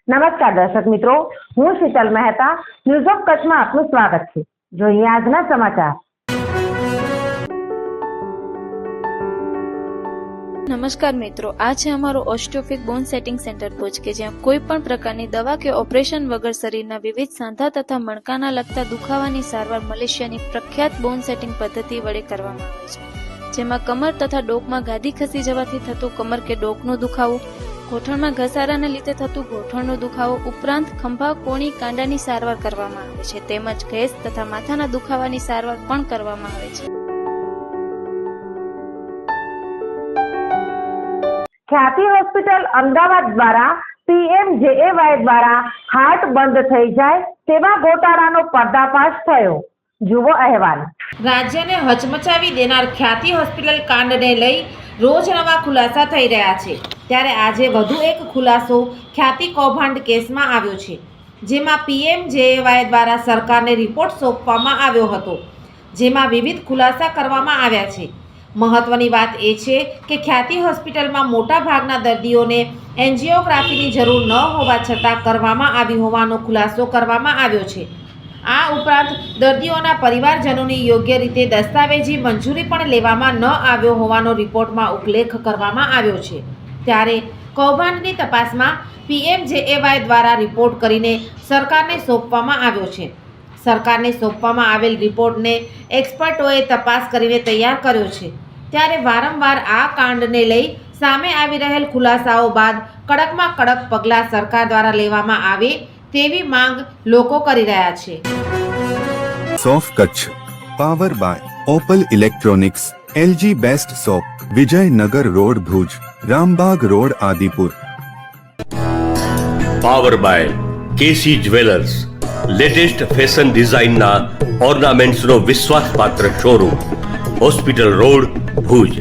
નમસ્કાર દર્શક મિત્રો, હું શીતલ મહેતા ન્યૂઝ ઓફ કચ્છમાં આપનું સ્વાગત છે। જોઈએ આજના સમાચાર। નમસ્કાર મિત્રો, આ છે અમારો ઓસ્ટિયોફિક બોન સેટિંગ સેન્ટર ભુજ કે જ્યાં કોઈ પણ પ્રકારની દવા કે ઓપરેશન વગર શરીરના વિવિધ સાંધા તથા મણકાના લગતા દુખાવાની સારવાર મલેશિયાની પ્રખ્યાત બોન સેટિંગ પદ્ધતિ વડે કરવામાં આવે છે, જેમાં કમર તથા ડોકમાં ગાદી ખસી જવાથી થતું કમર કે ડોકનો દુખાવો, ગોઠણમાં ઘસારાને લીધે થતું ગોઠણનો દુખાવો ઉપરાંત ખંભા, કોણી, કાંડાની સારવાર કરવામાં આવે છે, તેમજ ગેસ તથા માથાના દુખાવાની સારવાર પણ કરવામાં આવે છે। ખ્યાતિ હોસ્પિટલ અમદાવાદ દ્વારા PMJAY દ્વારા હાર્ટ બંધ થઈ જાય તેવા ગોટાળાનો પર્દાફાશ થયો। જુઓ અહેવાલ। રાજ્યને હચમચાવી દેનાર ખ્યાતિ હોસ્પિટલ કાંડને લઈ રોજ નવા ખુલાસા થઈ રહ્યા છે, ત્યારે આજે વધુ એક ખુલાસો ખ્યાતિ કૌભાંડ કેસમાં આવ્યો છે, જેમાં PMJAY દ્વારા સરકારને રિપોર્ટ સોંપવામાં આવ્યો હતો, જેમાં વિવિધ ખુલાસા કરવામાં આવ્યા છે। મહત્વની વાત એ છે કે ખ્યાતિ હોસ્પિટલમાં મોટા ભાગના દર્દીઓને એન્જિયોગ્રાફીની જરૂર ન હોવા છતાં કરવામાં આવી હોવાનો ખુલાસો કરવામાં આવ્યો છે। આ ઉપરાંત દર્દીઓના પરિવારજનોની યોગ્ય રીતે દસ્તાવેજી મંજૂરી પણ લેવામાં ન આવ્યો હોવાનો રિપોર્ટમાં ઉલ્લેખ કરવામાં આવ્યો છે। ત્યારે કૌભાંડની તપાસમાં PMJAY દ્વારા રિપોર્ટ કરીને સરકારને સોંપવામાં આવ્યો છે। સરકારને સોંપવામાં આવેલ રિપોર્ટને એક્સપર્ટોએ તપાસ કરીને તૈયાર કર્યો છે। ત્યારે વારંવાર આ કાંડને લઈ સામે આવી રહેલ ખુલાસાઓ બાદ કડકમાં કડક પગલાં સરકાર દ્વારા લેવામાં આવે તેવી માંગ લોકો કરી રહ્યા છે। સોફ Kutch power by Opal electronics, LG best shop, Vijaynagar road Bhuj, Rambag road Adipur. Power by KC jewellers, latest fashion ડિઝાઇનના ઓર્નામેન્ટ્સનો વિશ્વાસપાત્ર શોરૂમ, હોસ્પિટલ રોડ ભુજ।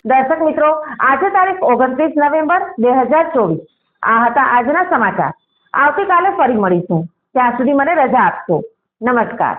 દર્શક મિત્રો, આજે તારીખ 29 નવેમ્બર 2024। આ હતા આજના સમાચાર। આવતીકાલે ફરી મળીશું, ત્યાં સુધી મને રજા આપશો। નમસ્કાર।